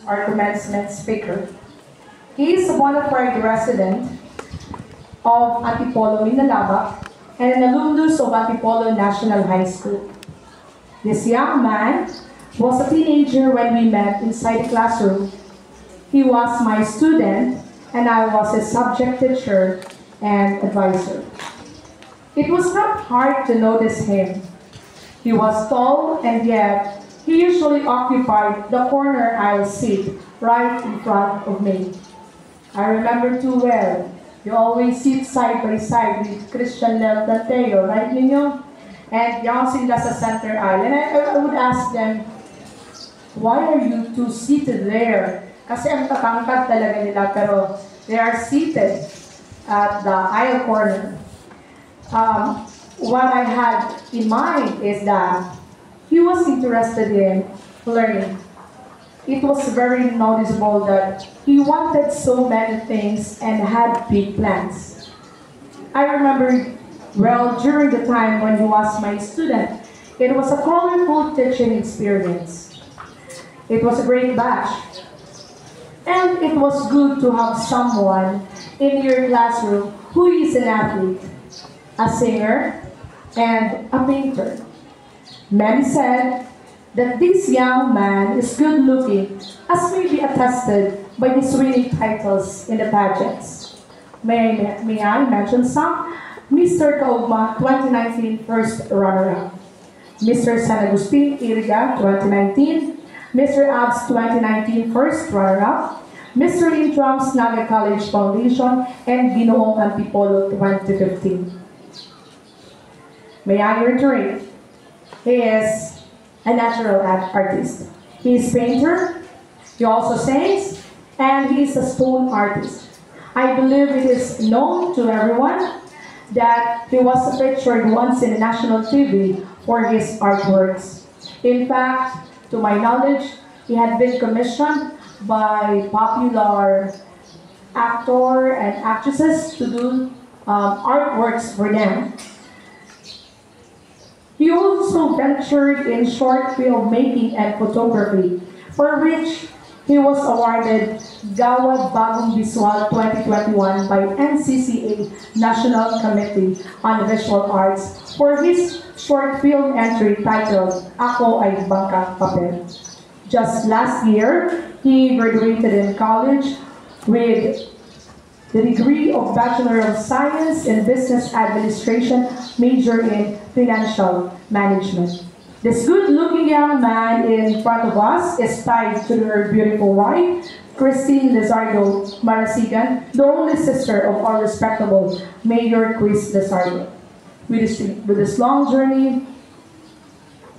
our commencement speaker. He is a bona fide resident of Antipolo, Minalaba, and an alumnus of Antipolo National High School. This young man was a teenager when we met inside the classroom. He was my student, and I was his subject teacher and advisor. It was not hard to notice him. He was tall, and yet he usually occupied the corner aisle seat right in front of me. I remember too well. You always sit side by side with Christian Lel Planteo, right, Ninyo? And yung sila sa center aisle. And I would ask them, why are you two seated there? Kasi ang tatangkad talaga nila, pero they are seated at the aisle corner. What I had in mind is that he was interested in learning. It was very noticeable that he wanted so many things and had big plans. I remember well during the time when he was my student, it was a colorful teaching experience. It was a great batch. And it was good to have someone in your classroom who is an athlete, a singer, and a painter. Many said that this young man is good looking, as may be attested by his winning titles in the pageants. May I mention some? Mr. Kaugma, 2019 first runner-up. Mr. San Agustin Iriga, 2019. Mr. Abs, 2019 first runner-up. Mr. Intram's Naga College Foundation, and Ginoong Antipolo, 2015. May I reiterate, he is a natural artist. He is painter, he also sings, and he is a stone artist. I believe it is known to everyone that he was featured once in national TV for his artworks. In fact, to my knowledge, he had been commissioned by popular actors and actresses to do artworks for them. He also ventured in short film making and photography, for which he was awarded Gawad Bagong Visual 2021 by NCCA National Committee on Visual Arts for his short film entry titled Ako Ay Bangkang Papel. Just last year, he graduated in college with the degree of Bachelor of Science in Business Administration, major in Financial Management. This good-looking young man in front of us is tied to her beautiful wife, Christine Lizardo Marasigan, the only sister of our respectable Mayor Chris Lizardo. With this long journey,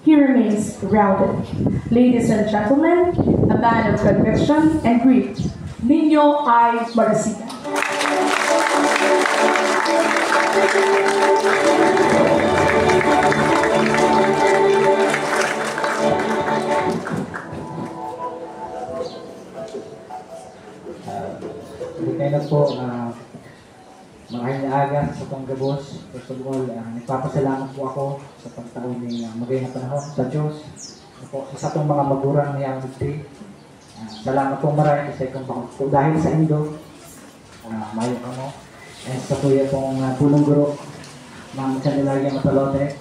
he remains grounded. Ladies and gentlemen, a man of conviction and grit, Nino I. Marasigan. Kaya na po, maraming aga sa Panggabos. First of all, nagpapasalamat po ako sa pagtaon ng magayang na panahon sa Diyos. Sa itong mga magurang na yung day. Salamat po marami kasi kung po dahil sa Indo, mayo ka mo. And sa kuya pong punong guro, Ma'am Candelaria Matalote,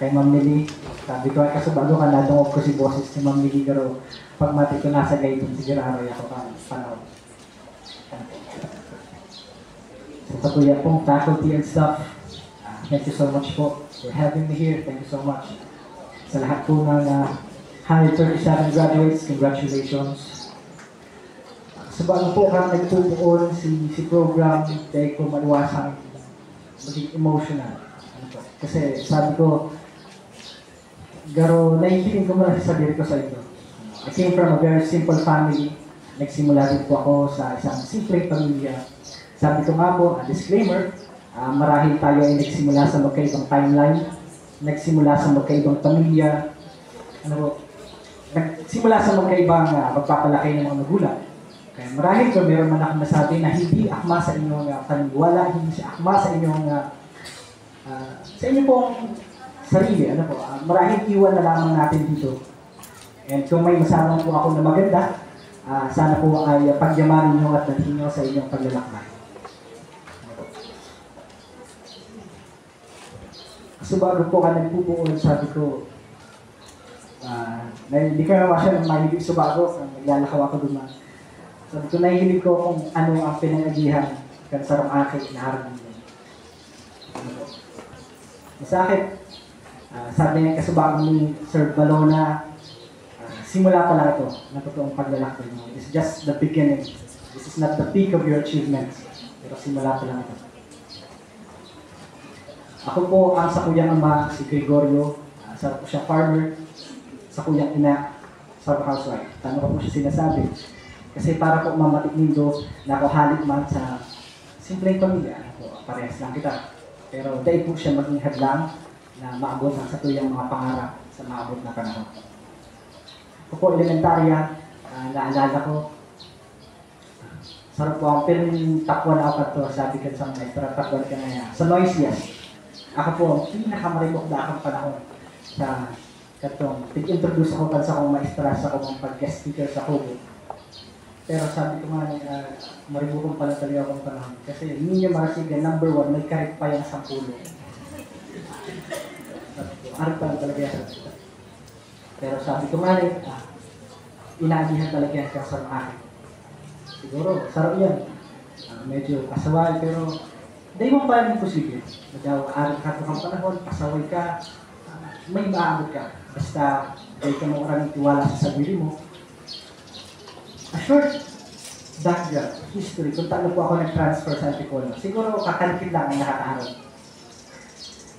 kay Ma'am Nili. Sabi ko ay kasabado ka, nadungog ko si boses si Ma'am Nili, pero pagmati ko nasa gaytong sigurado ako ka panahon. Sa kuya pong faculty and staff, thank you so much po for having me here. Thank you so much. Sa lahat po ng 137 graduates, congratulations. Sa bago po kang nagpupuon si program, dahil ko maliwasang maging emotional. Kasi sabi ko, garo, naikinig ko muna sa sarili ko sa ito. I came from a very simple family. Nagsimula din po ako sa isang simpleng pamilya. Sabi ko nga po, disclaimer, marahil tayo ay nagsimula sa magkaibang timeline, nagsimula sa magkaibang pamilya, nagsimula sa magkaibang pagpapalaki ng mga magulang. Kaya marahil kung meron man akong nasabi na hindi akma sa inyong paniniwala, hindi siya akma sa inyong sa inyo pong sarili, marahil iwan na lamang natin dito. And kung may masama po ako na maganda, Sana po ay pagyamanin nyo at dalhin nyo sa inyong paglalakbay. So bago po ka nagpupuon, sabi ko, hindi ko naman siya ng mahilig subago, naglalakaw ako duman. Sabi ko, nahihilig ko kung ano ang pinangagihan kan sarang aking inaharap nyo. Masakit, sabi niya kasubago ni Sir Balona, simula pa lang ito ng totoong paglalakbay mo. It's just the beginning. This is not the peak of your achievements. Pero simula pa lang ito. Ako po ang sa kuyang ama, si Gregorio. Sa po siya farmer. Sa kuyang ina, sa housewife. Tama ko po siya sinasabi. Kasi para po mamatik nindo na ako halik man sa simpleng pamilya. Parehas lang kita. Pero dahil po siya maging hadlang na maabot ang sa tuyang mga pangarap sa maabot na panahon. Ako po elementarya, naalala ko, sarap po ang piling takwan ako ito, sabi ka sa mga para takwan ka na yan. Sa Noisias, ako po ang pinakamaribok na akong panahon sa katong tig-introduce ako kan sa akong maestra sa akong pag-guest speaker sa Kubo. Pero sabi ko nga, maribukong pala talaga akong panahon. Kasi ninyo marasigan, number 1, may karit pa yung 10. Sabi ko, arit pa talaga yan. Pero sabi ko nga, inaagihan talaga yan sa akin. Siguro, sarap yan. Medyo kasaway, pero dahil mo pa rin posible. Arit ka itong panahon, pasaway ka, may maabot ka. Basta, dahil ka mo maraming tiwala sa sarili mo. A short background, history, kung taano po ako nag-transfer sa Antipolo. Siguro kakalikid lang ang nakakaharap.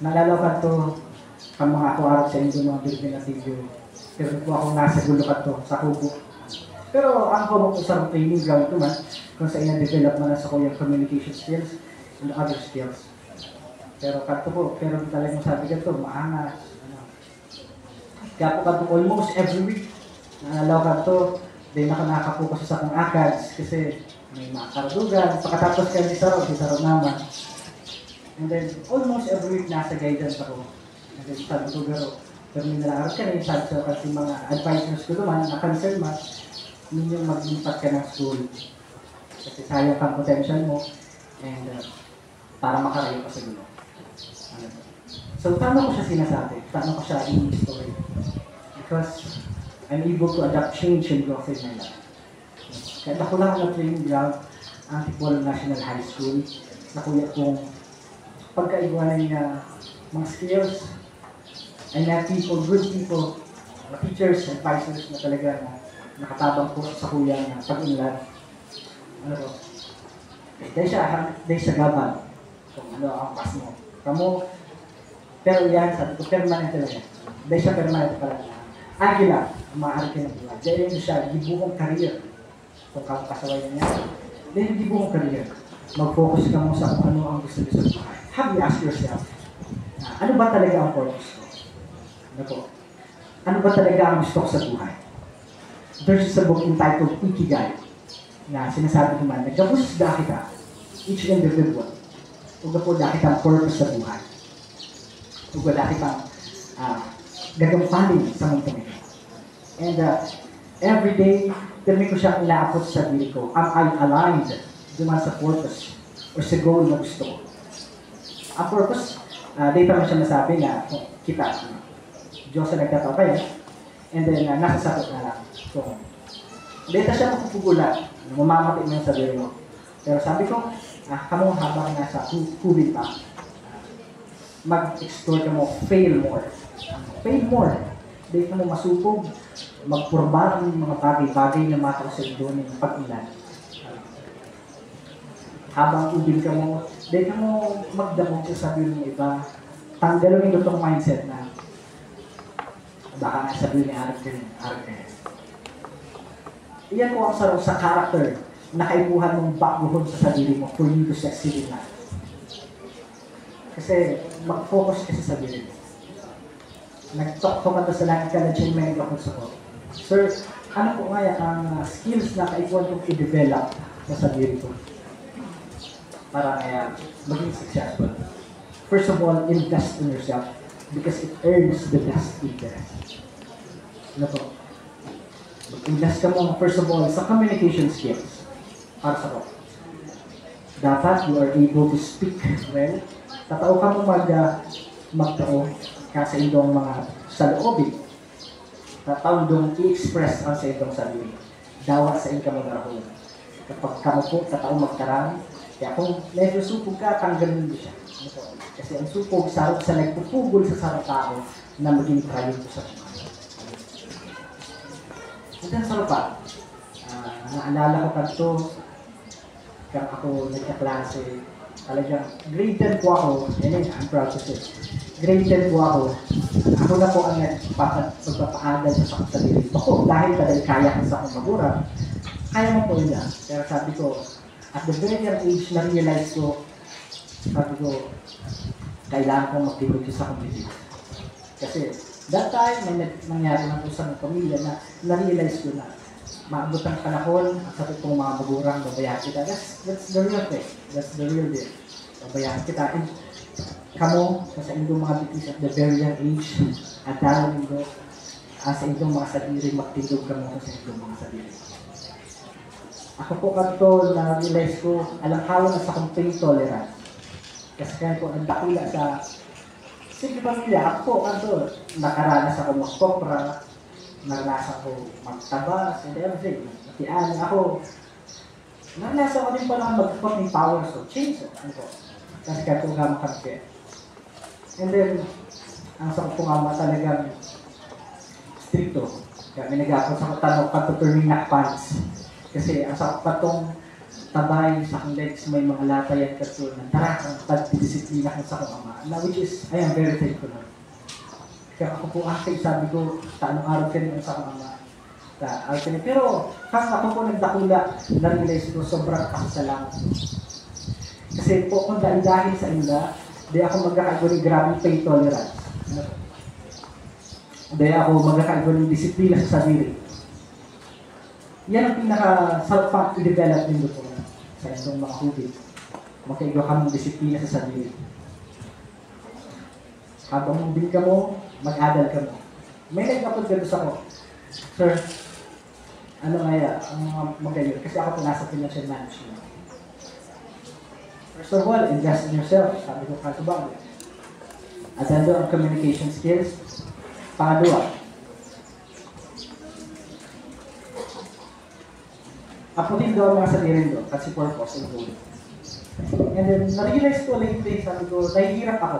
Nalalaw to ang mga ako harap sa inyo mga Filipinativo. Pero po ako nasa gulukat to, sa Kubo. Pero ang ko po sa training ground ko man, kung sa ina-develop man sa kuyang communication skills and other skills. Pero kanto po, pero talagang sabi ka to, maangas. Kaya po kanto almost every week, nalalaw ka to, dahil nakakapokus sa akong ACADS kasi may mga karadugan. Pagkatapos kayo di saro naman. And then, almost every week nasa guidance ako. And then, sabi ko, pero may nalaarap ka na yung sabi ko kasi mga advisors ko naman, na-concern man, ninyong mag-impact ka ng school. Kasi sayang kang potential mo and para makarayo ka sa gulo. So, paano ko siya sinasabi? Paano ko siya in-story? Because I'm able to adapt change and growth in my life. Kaya ako lang ang training ground, Antipolo National High School, na kuya kong pagkaiwanan niya mga skills. I met people, good people, teachers, advisors na talaga na nakatabang po sa kuya na pag-inlad. Ano po? Dahil siya gaban kung ano ang pas mo. Kamu, pero yan, sabi ko, permanent talaga. Dahil siya permanent pala. Agila, maaari ka ng buhay. Dahil yun siya, gibuhong career. Kung kasaway na niya. Dahil gibuhong career. Mag-focus ka mo sa kung ano ang gusto-gusto sa buhay. Have you asked yourself, ano ba talaga ang purpose ko? Ano po? Ano ba talaga ang gusto ko sa buhay? There's a book entitled Ikigai na sinasabi naman, nagkabusda kita, each individual. Huwag na po dahil ang purpose sa buhay. Huwag na dahil ang gagampanin sa mundo nito. And every day, pirmi ko siyang inaapot sa sarili ko. Am I aligned duman sa purpose o sa goal na gusto ko? Ang purpose, data mo siya nasabi na kita, Diyos na nagtatapay, and then nasa sakot na lang. So, data siya makupugulan, mamamatay mo yung sarili mo. Pero sabi ko, kamong habang nasa huli pa, mag-explore ka mo, fail more. Fail more. Dahil ka mo masupog, magpurba ng mga bagay-bagay na mataw sa iyo ng pag-ilan. Habang ubin ka mo, dahil ka mo magdamog sa sabi ng iba, tanggalin yung itong mindset na baka nga sabi ni Arag ka rin. Iyan po ang sarap sa character na kaibuhan mong baguhon sa sarili mo for you to succeed in life. Kasi mag-focus ka sa sarili mo. Nag-talk ko ka sa langit ka na Chinmeng ako sa ko. Sir, ano po nga ang skills na kaibuhan kong i-develop sa sarili ko para kaya maging successful? First of all, invest in yourself because it earns the best interest. Ano po? Invest ka mo, first of all, sa communication skills. Para sa ko. Dapat you are able to speak well. Tatao ka mo magtao ka sa indong mga saloobin. Tatao dong i-express ang sa indong sarili. Dawa sa income mo narahon. Kapag kamo po, tatao magkarang, kaya kung medyo supog ka, tanggalin mo siya. Kasi ang supog, sarap sa nagpupugol sa sarap tao na maging kayo po sa mga. Hanggang sa pa, naalala ko kanto, kaya ako nagkaklase, talagang grade 10 po ako, and I'm proud to say, grade 10 po ako, ako na po ang nagpapaagal sa sarili ko. Dahil talagang kaya ko sa akong magura, kaya mo po nila. Pero sabi ko, at the very young age, na-realize ko, sabi ko, kailangan kong mag-debut sa community. Kasi, that time, may nangyari lang po sa pamilya na na-realize ko na maabot ang panahon at sa itong mga magurang babayahan kita. That's the real thing. That's the real deal. Babayahan kita. And kamo, sa inyong mga bitis at the very young age, at dahil nyo, sa inyong mga sadiri, magtindog ka mo sa inyong mga sadiri. Ako po kanto, na-realize ko, alam-hawa na sa kong pain tolerance. Kasi kaya po, nagdakula sa sige pamilya, ako po kanto, nakaranas ako magkopra, naranasan ko magtabas, and everything. Natiaan ako, naranasan ko din pala mag-fucking powers of change. Ano po? Kasi kaya po gama kami. And then, ang sa po nga talagang stricto. Kaya may nag-aapos ako tanong kanto turning na pants. Kasi ang sa patong tabay sa akong legs, may mga latay at kaso na tara, ang pagdidisiplina ko sa akong ama. Na which is, I am very thankful na. Kaya ako po sabi ko, taanong araw ka rin sa akong ama. Pero, kasi ako po nagdakula, na-realize ko, sobrang pasasalamat. Kasi po, kung dahil sa inyo, di ako magkakaigo ng grabing pain tolerance. Di ako magkakaigo ng disiplina sa sarili. Yan ang pinaka-self-fact i-develop din doon sa itong mga hubig. Makaigaw ka ng disiplina sa sarili. Habang mubing ka mo, mag-adal ka mo. May nag-upload ka doon sa ko. Sir, ano nga ang magayon? Kasi ako po nasa financial management. First of all, invest in yourself. Sabi ko kaso ba? Adando ang communication skills. Pangalawa, aputin daw mga sarili doon kasi purpose and goal. And then, na-realize ko lately, sabi ko, nahihirap ako.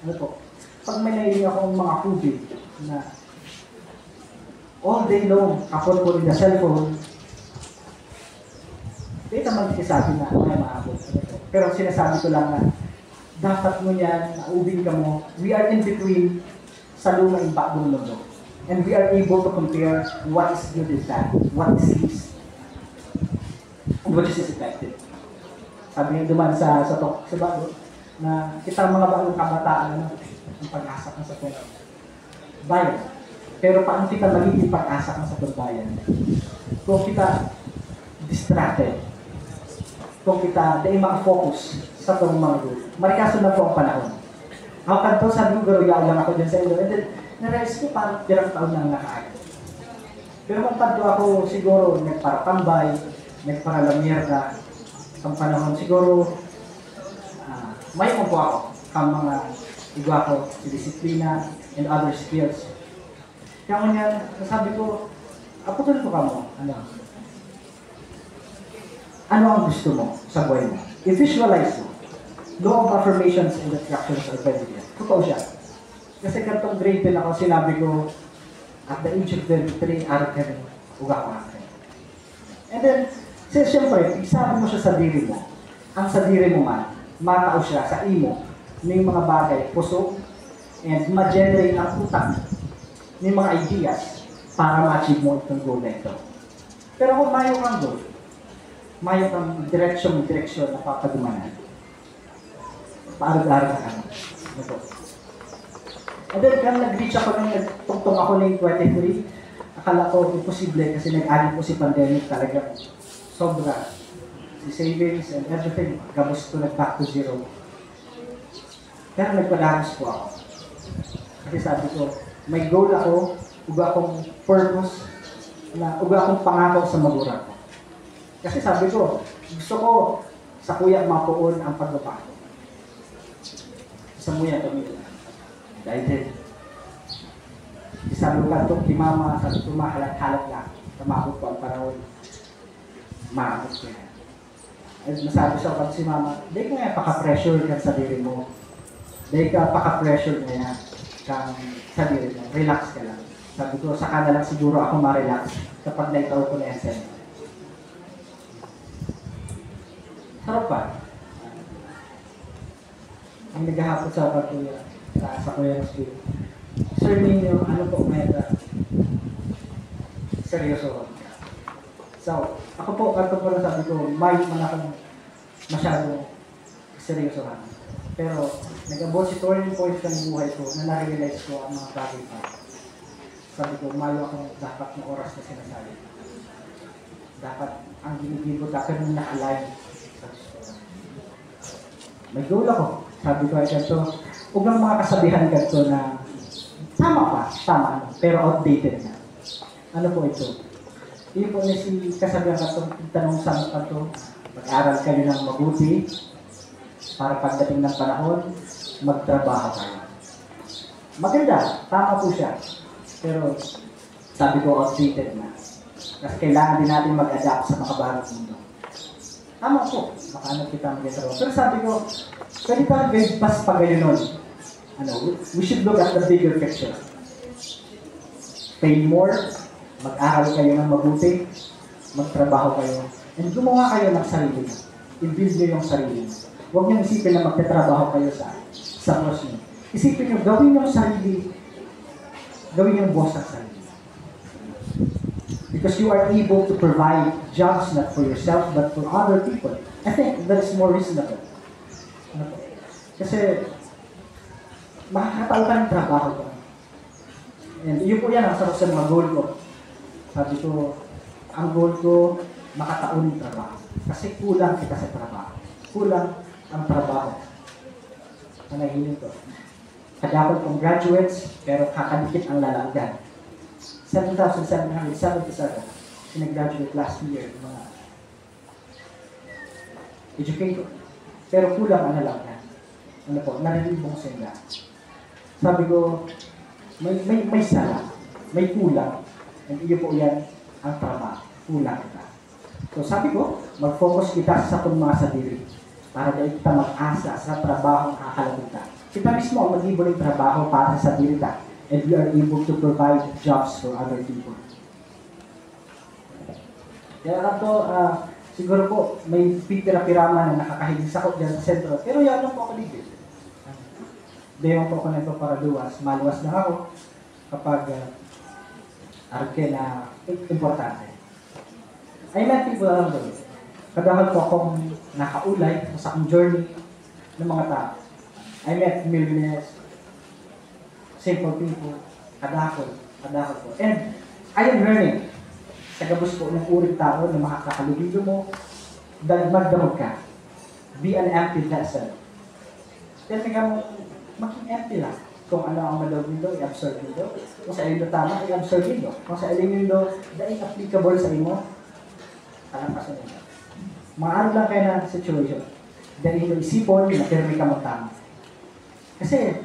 Ano po? Pag may nailing akong mga hubig na all day long, kapon ko rin na cellphone, di naman sinasabi na ay maabot. Pero sinasabi ko lang na dapat mo yan, naubing ka mo, we are in between sa lumang bagong mundo. And we are able to compare what is good and bad, what is least, which is effective. Sabi nga duman sa bago, na kita mga bagong kabataan, ang pag-asa ka sa bayan. Pero paano kita magiging pag-asa ka sa bayan? Kung kita distracted, kung kita di maka-focus sa itong mga goal. Marikaso na po ang panahon. Ako kanto, sabi ko, garuyaw lang ako dyan sa ilo. And then, na-realize ko parang pirang taon nang nakaagad. Pero kung kanto ako, siguro, nagparatambay, nagparalamierda, ang panahon siguro, may po ako, ang mga igwa ko, si disiplina, and other skills. Kaya ko niya, nasabi ko, aputuloy ko ka mo, ano ang gusto mo sa buhay mo? I-visualize mo. Law of affirmations and attractions are very good. Totoo siya. Kasi kartong grade 10 ako, sinabi ko, at the age of 23, araw ka rin, uga ko akin. And then, siyempre, isabi mo siya sa diri mo. Ang sa diri mo man, matao siya sa imo, may mga bagay, puso, and ma-generate ang utak, may mga ideas, para ma-achieve mo itong goal na ito. Pero kung mayo kang goal, mayo kang direksyon na papagumanan, paarag-arag ka ito. And then, kung nag-reach ako nung nagtungtong ako ng 23, akala ko imposible kasi nag-agi po si pandemic talaga. Sobra. Si savings and everything, gabos ko nag-back to zero. Pero nagpadamas po ako. Kasi sabi ko, may goal ako, uga akong purpose, na uga akong pangako sa magulang ko. Kasi sabi ko, gusto ko sa kuya mapuon ang pagbabago. Sa muya kami. Dahil din. Isang lugar to, kay mama, sa tumahalat-halat lang. Tamabot ko ang panahon. Maabot ko yan. At nasabi sa akin si mama, di ka nga paka-pressure ka sa diri mo. Di ka paka-pressure na yan kang sa diri mo. Relax ka lang. Sabi ko, saka na lang siguro ako ma-relax kapag naitaw ko na yan sa inyo. Sarap pa. Ang naghahapon sa pagkuya, sa kuya ng spirit. Sir Ninyo, ano po meta? Seryoso. So, ako po na sabi ko, may man akong masyado seryosohan. Pero, nag-abot si turning point ng buhay ko na na-realize ko ang mga bagay pa. Sabi ko, mayo akong dapat na oras na sinasabi. Dapat ang ginigibo dapat nung naka-align. May goal ako. Sabi ko ay ganito, huwag lang mga kasabihan ganito na tama, pero outdated na. Ano po ito? Hindi po na si kasabihan ka tanong sa mga ito, mag-aral kayo ng mabuti para pagdating ng panahon, magtrabaho kayo. Maganda, tama po siya. Pero sabi ko outdated na. Kasi kailangan din natin mag-adapt sa makabagong mundo. Tama po, makahanap kita mag-trabaho. Pero sabi ko, pwede pa mas pa gayon nun. We should look at the bigger picture. Pay more, mag-aral kayo ng mabuti, magtrabaho kayo, and gumawa kayo ng sarili nyo. I-build nyo yung sarili nyo. Huwag nyo isipin na magtatrabaho kayo sa boss nyo. Isipin nyo, gawin yung sarili, gawin yung boss ng sarili. Because you are able to provide jobs not for yourself, but for other people. I think that is more reasonable. Kasi, makakataon ka ng trabaho ko. And yun po yan ang sarap sa mga goal ko. Sabi ko, ang goal ko, makataon ng trabaho. Kasi kulang kita sa trabaho. Kulang ang trabaho. Nanahiling ko. Kadakot kong graduates, pero kakadikit ang lalagyan. 7,777 sinag-graduate last year mga educator. Pero kulang ang lalagyan. Ano po, narilibong sila. Sabi ko, may sala, may kulang. And iyo po yan ang trabaho. Kulang kita. So sabi ko, mag-focus kita sa kung mga sadiri para dahil kita mag-asa sa trabaho ang kakalagutan. Kita mismo ang mag-ibo ng trabaho para sa sadiri ta. And we are able to provide jobs for other people. Kaya lang to, siguro po, may pipira-pirama na nakakahilig sa dyan sa sentro. Pero yan lang po ako ligid. Dayong po ako na ito para luwas. Maluwas lang ako kapag arke na importante. I met people around the world. Kadahal po akong nakaulay sa akong journey ng mga tao. I met millionaires, simple people, kadahol po. And I am learning sa gabos po ng uring tao na makakakalibido mo, magdamag ka. Be an empty vessel. Kasi nga mo, maging empty lang. Kung ano ang malawag nito, i-absorb nito. Kung sa ilin tama, i-absorb nito. Kung sa ilin nito, dahil applicable sa imo, kalampasan nito. Maano lang kayo na situation. Dahil ito isipon, na pirmi ka magtama. Kasi,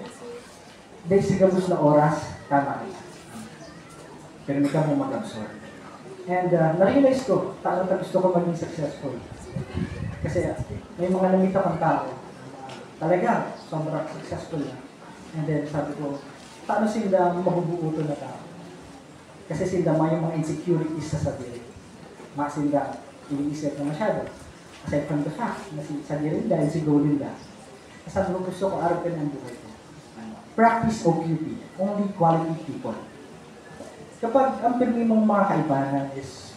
dahil sa gabos na oras, tama kayo. Pirmi ka mo mag-absorb. And na-realize ko, paano gusto ko maging successful. Kasi may mga namita kang tao, talaga, sobrang successful na. And then sabi ko, paano sila mabubuoto na tao? Kasi sila may mga insecurities sa sarili. Mga sila iniisip na masyado. Aside from the fact na si sarili dahil si Golinda. Sabi ko, gusto ko araw ka ng buhay ko. Practice OQP, only quality people. Kapag ang pirmi mong mga kaibahan is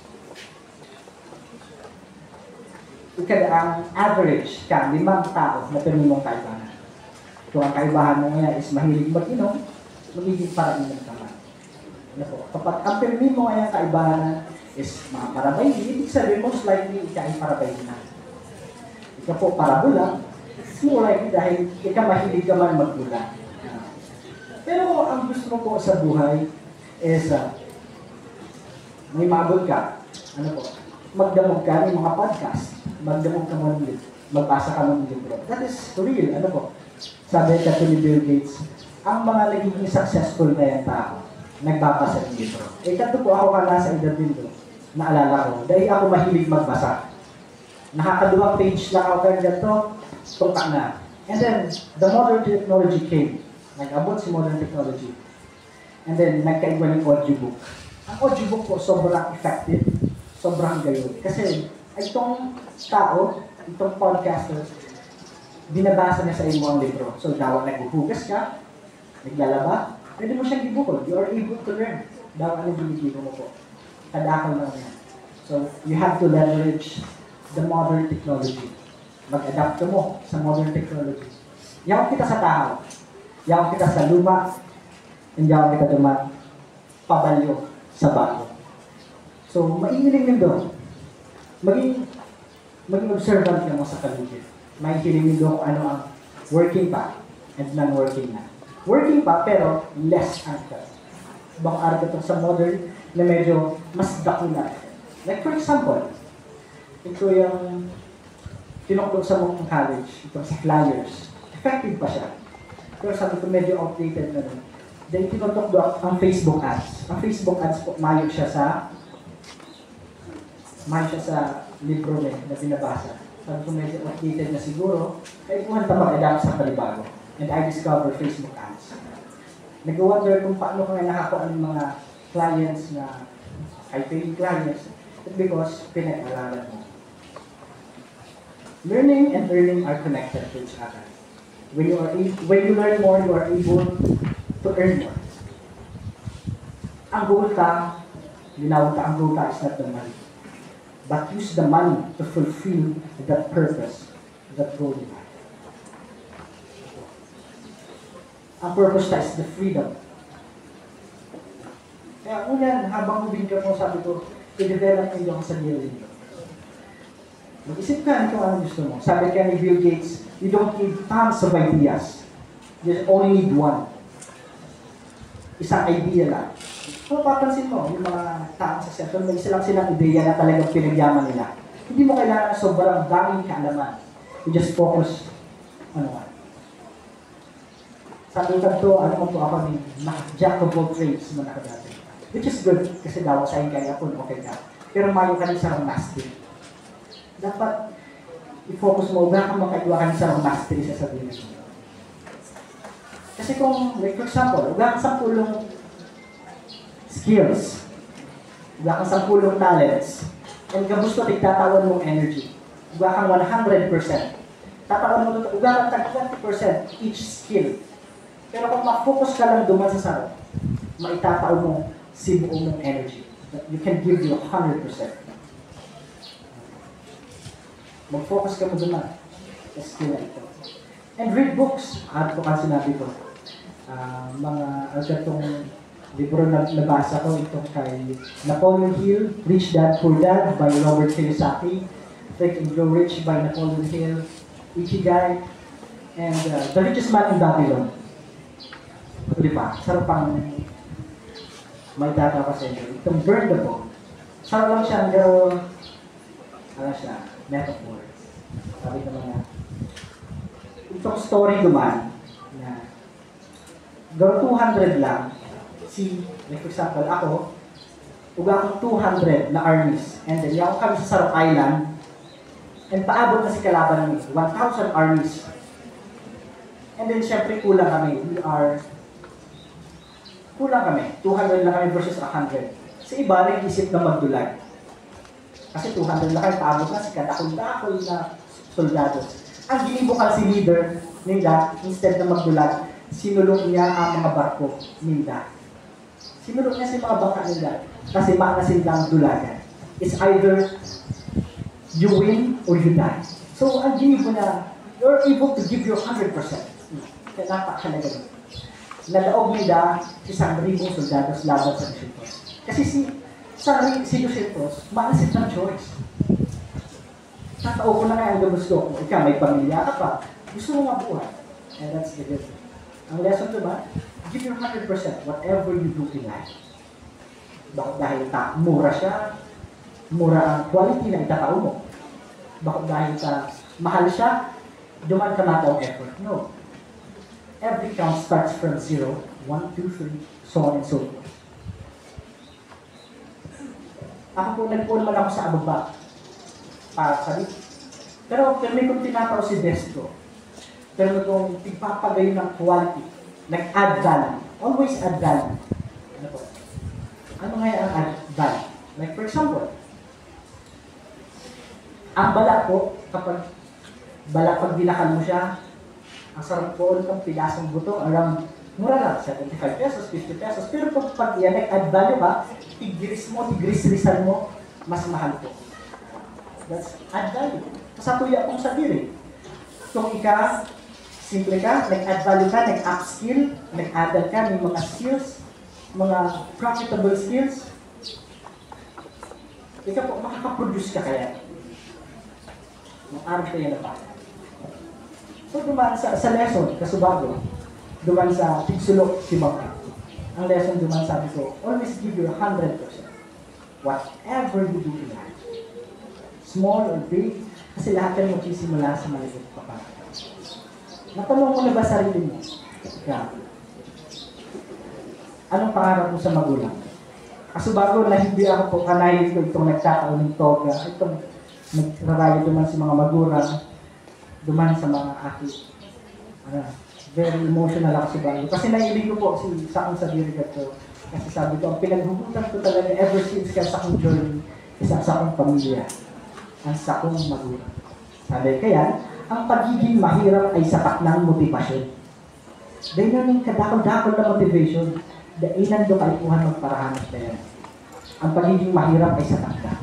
ang average ka, 5 tao na pirmi mong kaibahan. Kung ang kaibahan mo ngayon is mahilig mag-inom, magiging parainom ka man. Ano po? Kapag ang pirmi mo ngayon kaibahan is mga parabay, ibig sabihin most likely ika ay parabay na. Ika po parabola, more likely dahil ika mahilig ka man magbula. Pero ang gusto mo po sa buhay is may maabot ka, ano po, magdamog ka ng mga podcast, magdamog ka ng libro, magbasa ka ng libro. That is real, ano po. Sabi ka ni Bill Gates, ang mga nagiging successful na yung tao, nagbabasa ng libro. Eh, kanto po ako ka nasa edad din doon, naalala ko, dahil ako mahilig magbasa. Nakakaduwang page lang ako kaya ganito, tungka na. And then, the modern technology came. Nag-abot si modern technology. And then, nagkaiba ng audiobook. Ang audiobook po, sobrang effective, sobrang gayon. Kasi, itong tao, itong podcaster, binabasa niya sa imo ang libro. So, daw naghuhugas ka, naglalaba, pwede mo siyang ibukod. You are able to learn. Daw ang binibigyan mo po. Kadakal lang yan. So, you have to leverage the modern technology. Mag-adapt ka mo sa modern technology. Yaw kita sa tao. Yaw kita sa luma. And yaw kita duman pabalyo sa bago. So, maiiling din doon. Maging observant ka mo sa paligid. Maiiling din doon kung ano ang working pa and non-working na. Working pa, pero less anchor. Bang arga ito sa modern na medyo mas dakula. Like for example, ito yung tinuklo sa mong college, itong sa flyers. Effective pa siya. Pero sabi ko medyo outdated na rin. Dahil tinutokdo ang Facebook ads. Ang Facebook ads po, mayo siya sa libro na binabasa. Sabi ko medyo outdated na siguro, kaya kung hanta mag-adapt sa palibago. And I discover Facebook ads. Nag-wonder kung paano kaya nakakuha ng mga clients na high-paying clients. It's because pinag-alalan mo. Learning and earning are connected to each other. When you learn more, you are able to earn more. Ang goal ka, ang goal ka is not the money. But use the money to fulfill that purpose, that goal you have. Ang purpose ta is the freedom. Kaya unan, habang moving ka po, sabi ko, i-develop mo yung sarili mo. Mag-isip ka kung ano gusto mo. Sabi ka ni Bill Gates, you don't need tons of ideas. You only need one. Isang idea lang. Kung papansin mo, yung mga taong successful, may isa lang silang ideya na talagang pinagyaman nila. Hindi mo kailangan sobrang daming kaalaman. You just focus on one. Sabi ko to, ano mo po ako ni Jack of all trades mo na dati. Which is good, kasi daw sa kaya ako, okay ka. Pero mayo ka rin sa mastery. Dapat i-focus mo, huwag kang makaiwa ka sa mastery sa sabihin mo. Kasi kung, like for example, huwag kang 10 skills, huwag kang 10 talents, and kabusto tigtatawan mong energy, huwag kang 100%. Tatawan mo, huwag kang 20% each skill. Pero kung ma-focus ka lang duman sa sarap, maitatao mo si buo mong energy. You can give you 100%. Mag-focus ka mo duman sa skill na ito. And read books. At po kasi sinabi ko, itong libro na nabasa ko, itong kay Napoleon Hill, Rich Dad, Poor Dad by Robert Kiyosaki, Think and Grow Rich by Napoleon Hill, Ikigai, and The Richest Man in Babylon. Di ba? Sarap pang may data pa sa inyo. Itong Burn the Book. Sarap lang siya, pero ano siya, metaphor. Sabi naman na, itong story duman, na gawin 200 lang, like for example, ako, uga akong 200 na armies, and then yaw kami sa Sarap Island, and paabot na si kalaban namin, 1,000 armies. And then syempre kulang kami, kulang kami, 200 lang kami versus 100. Sa iba, nag-isip na magdulag. Kasi 200 lang kami, paabot na si katakol-takol na soldado. Ang ginibukal si leader nila, instead na magdulag, sinulong niya ang mga barko nila. Sinulong niya si mga bangka nila kasi maanasin lang dulagan. It's either you win or you die. So, ang ginibo na, you're able to give your 100%. Kaya napakalaga nito. Nalaog nila 1,000 soldados laban sa Lucifer. Kasi si Lucifer, maanasin ng choice. Tatao ko na nga ang gusto ko. Ikaw, may pamilya ka pa. Gusto mo mabuhay. And that's the good thing. Ang lesson diba? Give your 100%, whatever you do in life. Bakit dahil mura siya? Mura ang quality na itatao mo. Bakit dahil sa mahal siya? Duman ka na ang effort. No. Every count starts from 0, 1, 2, 3, so on and so forth. Ako po, nagpuan man ako sa ababa. Para sa pero may kung tinataw si Destro. Pero kung ipapagayon ng quality, nag-add value. Always add value. Ano po? Ano nga ang add value? Like for example, ang bala po, kapag binakal mo siya, ang sarap po ulit ang pilasong buto, around, mura lang, 75 pesos, 50 pesos. Pero pag yan, nag-add value ka, tigris-risan mo, mas mahal po. That's add value. Kasatuya kong sabihin. Kung simple ka, nag-add value ka, nag-upskill, nag-add ka ng mga skills, mga profitable skills, ikaw po, makakaproduce ka kaya. Mag-aral kayo na pa. So, dumaan sa lesson, kasubago, dumaan sa tigsulok si Bangka. Ang lesson dumaan sabi ko, always give your 100%. Whatever you do in life. Small or big, kasi lahat yan magsisimula sa maliit pa pa. Natanong mo na ba sarili mo? Yeah. Anong pangarap mo sa magulang? Kasubago na hindi ako po kanayin ko itong nagkataon ng toga, itong nagrarayo duman sa mga magulang, duman sa mga aki. Very emotional ako sa bago. Kasi nailig ko po sa akong sabirigat ko. Kasi sabi ko, ang pinaghugutan ko talaga ever since kaya sa akong journey, isa sa akong pamilya, ang sa akong magulang. Sabi kaya, ang pagiging mahirap ay sapat ng motivasyon. Dahil namin kadakol-dakol na motivation, dainan do kaipuhan magparahanas na yan. Ang pagiging mahirap ay sapat na.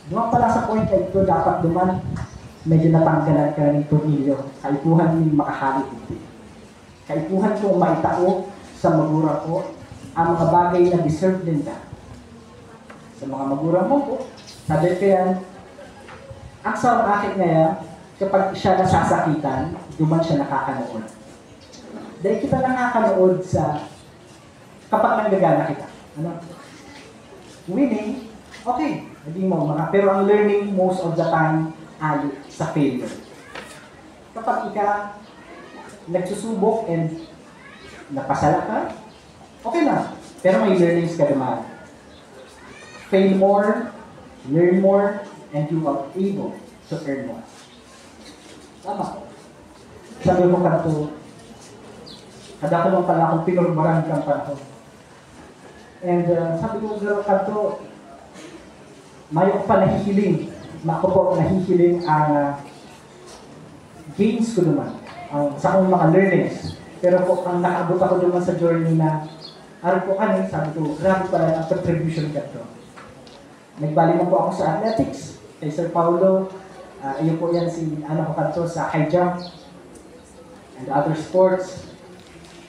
Duman pala sa point na ito, dapat duman, medyo natanggalan ka ng tornilyo. Kaipuhan yung makahalik ito. Kaipuhan kong maitao sa magulang ko ang mga bagay na deserve din ka. Sa mga magulang mo po, sabi ko yan, ang sa akin ngayon, kapag siya nasasakitan, duman siya nakakanood. Dahil kita nakakanood sa kapag nanggagana kita. Ano? Winning, okay, hindi mo pero ang learning most of the time ay sa failure. Kapag nagsusubok and napasala ka, okay na. Pero may learnings ka naman. Fail more, learn more, and you are able to earn more. Tama. Sabi mo kanto, kada ko lang pala akong pinurbaran kang panahon. And sabi ko kanto, mayo pa nahihiling. Ako po nahihiling ang gains ko naman. Sa akong mga learnings. Pero po, ang nakaabot ako naman sa journey na araw po sabi ko, grabe pala ang contribution ka to. Nagbalik mo po ako sa athletics. Kay Sir Paulo, ayun po yan kanto sa high jump and other sports.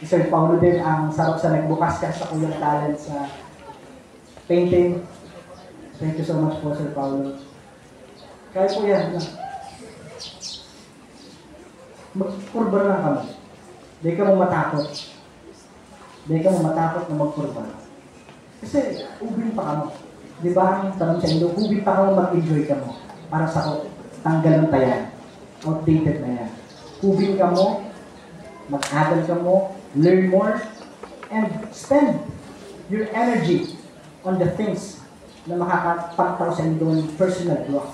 Si Sir Paulo din ang sarap sa nagbukas ka sa kuyang talent sa painting. Thank you so much po, Sir Paulo. Kaya po yan. Magkurba lang kami. Di ka mo matakot. Di ka mo matakot na magkurba. Kasi, ubin pa ka mo. Di ba ang tanong sa inyo, ubin pa ka mo mag-enjoy ka mo. Para sa tanggalan tayan. Outdated na yan. Ubin ka mo, mag-aral ka mo, learn more, and spend your energy on the things na makakapagtaw sa inyo ng personal growth.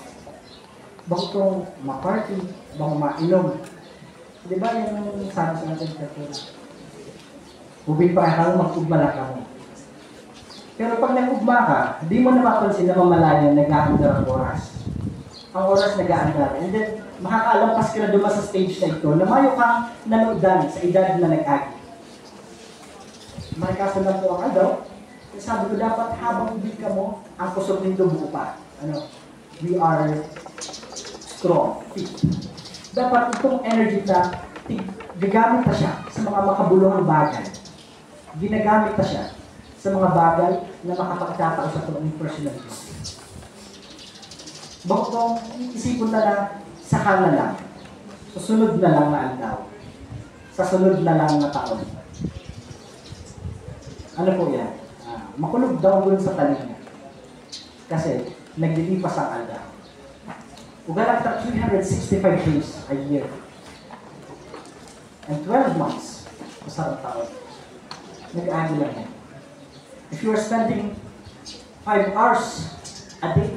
Bakit kung ma-party, bakit ma-inom? Di ba yung sabi sa atin kapag ubin pa ka, mag-ugma lang ka mo. Pero pag nag-ugma ka, di mo napapansin na mamalayan nag-aandar ang oras. Ang oras nag-aandar. And then, makakaalampas ka na duman sa stage na ito na mayo kang nanodan sa edad na nag-agi. Marikasan lang po ang sabi ko dapat habang ubin ka mo, ang kusog nito buo pa. We are strong, fit. Dapat itong energy gagamit na siya sa mga makabuluhang bagay. Ginagamit na siya sa mga bagay na makapagtatao sa tuwing personal growth. Bakit kung isipon na lang, saka na lang, susunod na lang na aldaw, sa sunod na lang na taon. Ano po yan? makulog daw dun sa talinga. Kasi naglilipas ang alda. Ugalang 365 days a year. And 12 months, masarang taon. Nag-aagi lang yan. If you are spending 5 hours a day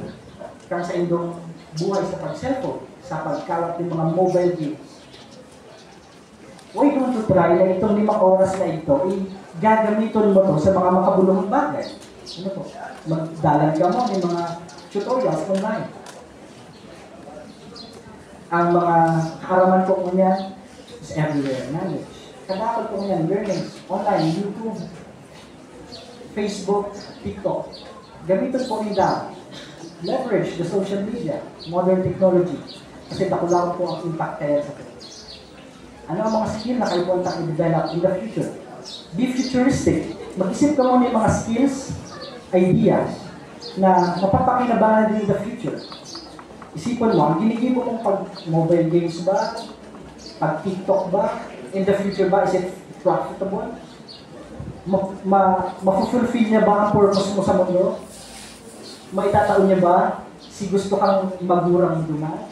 kang sa indong buhay sa pag-cellphone, sa pagkawat ng mga mobile games, why don't you try na itong 5 oras na ito, gagamitin mo to sa mga makabulong bagay. Ano po? Magdalan ka mo ng mga tutorials online. Ang mga kaaraman ko mo niyan is everywhere knowledge. Kadakot ko mo yan, learnings, online, YouTube, Facebook, TikTok. Gamitin po nila. Leverage the social media, modern technology. Kasi nakulawat po ang impact kaya sa ito. Ano ang mga skill na kayo po ang i-develop in the future? Be futuristic. Mag-isip ka muna yung mga skills, ideas, na mapapakinabangan din in the future. Isipin mo, ang ginigibo mong pag-mobile games ba? Pag-TikTok ba? In the future ba? Is it profitable? Ma-fulfill niya ba ang purpose mo sa mundo? Maitataon niya ba? Si gusto kang magurang duman?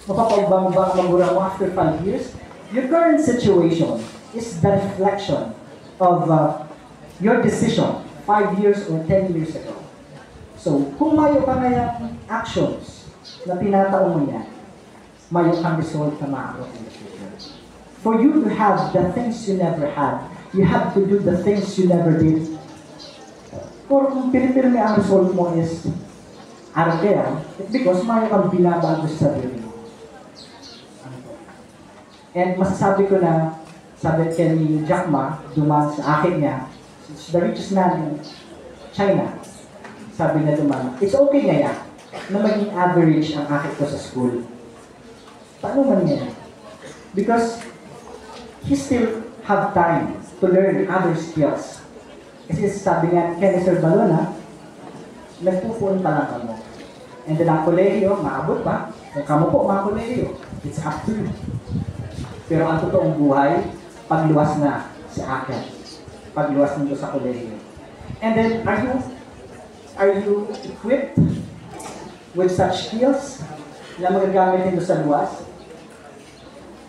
Mapapagba mo ba ang magurang mo after 5 years? Your current situation is the reflection of your decision 5 years or 10 years ago. So, kung mayo ka ngayang actions na tinataon mo yan, mayo kang result na maabot in the future. For you to have the things you never had, you have to do the things you never did. Kung pinipirmi ang result mo is are there, it's because mayo kang binabago sa sarili mo. And masasabi ko na, sabi kay ni Jack Ma, duman sa akin niya, the richest man in China, sabi na duman, it's okay nga na maging average ang akit ko sa school. Paano man niya? Because he still have time to learn other skills. Kasi sabi nga, kay Sir Balona, nagpupuan pa lang kamo. And then ang kolehiyo, maabot pa. Kung kamo po, mga kolehiyo, it's up to you. Pero ang totoong buhay, pagluwas na sa akin. Pagluwas nito sa kolehiyo. And then, are you equipped with such skills na magagamit nito sa luwas?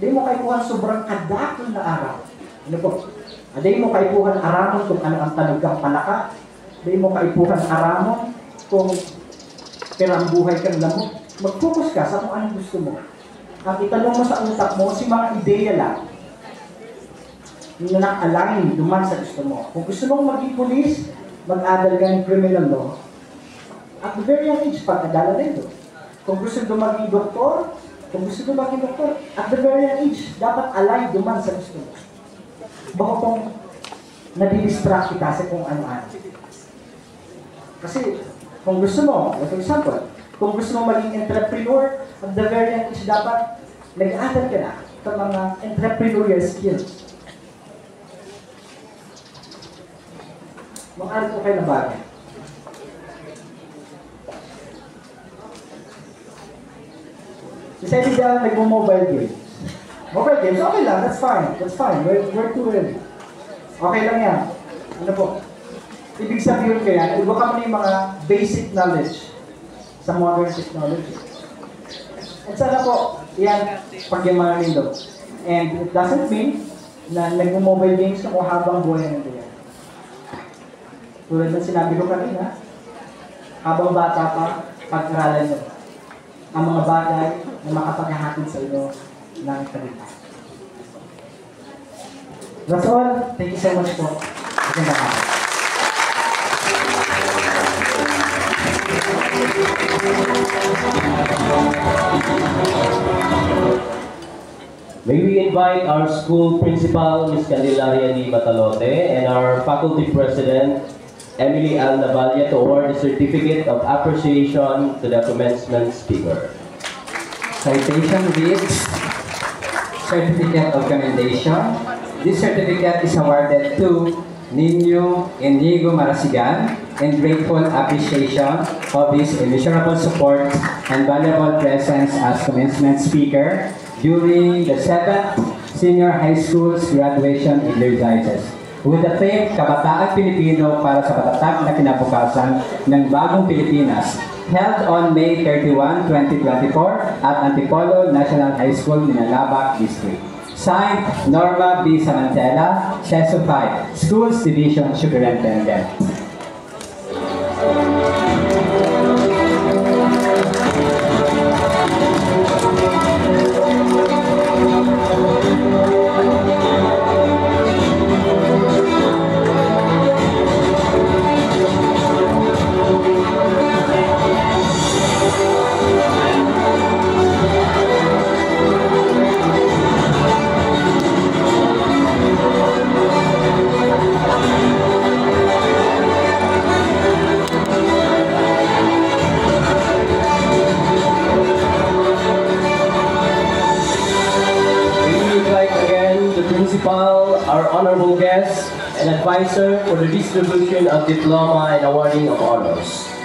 Di mo kaipuhan sobrang kadakol na araw. Ano po? Di mo kaipuhan aramon kung ano ang talugang palaka. Di mo kaipuhan aramon kung pirang buhay kang lamok. Mag-focus ka sa kung anong gusto mo. Ang itanong mo sa utak mo, si mga ideya lang na naka-align duman sa gusto mo. Kung gusto mong maging police, mag-adal ka ng criminal law. At the very young age, pag-adala rin ito. Kung gusto mo maging doktor, at the very young age, dapat align duman sa gusto mo. Baka kung nadi-distract kita sa kung ano-ano. Kasi, kung gusto mo, for example, kung gusto mo maging entrepreneur, at the very young age, dapat nag-aaral ka na sa mga entrepreneurial skills. Mag-aaral ko kayo na bagay. Si Sally Dal, nagmo-mobile games. Mobile games, okay lang, that's fine. That's fine, we're too ready. Okay lang yan. Ano po? Ibig sabihin kaya, iba ka mo na yung mga basic knowledge sa modern technology. At sana po, yan, pag-yamanan nito. And it doesn't mean na nag-mobile games ka o habang buhay nito yan. Tulad ng sinabi ko kanina, habang bata pa, pag-aralan nyo ang mga bagay na makapaghahatid sa inyo ng kalitan. That's all. Thank you so much po. Magandang araw. May we invite our school principal, Ms. Candelaria D. Batalote, and our faculty president, Emily Al Navalia, to award the Certificate of Appreciation to the commencement speaker. Citation reads, Certificate of Commendation. This certificate is awarded to Nino Inigo Marasigan in grateful appreciation of his immeasurable support and valuable presence as commencement speaker during the 7th Senior High School's graduation exercises. with the theme Kabataang Pilipino para sa patatag na kinabukasan ng Bagong Pilipinas, held on May 31, 2024 at Antipolo National High School, Minalabac District. Signed, Norma B. Samantela, Seso 5, Schools Division Superintendent. Our honorable guest and advisor for the distribution of diploma and awarding of honors.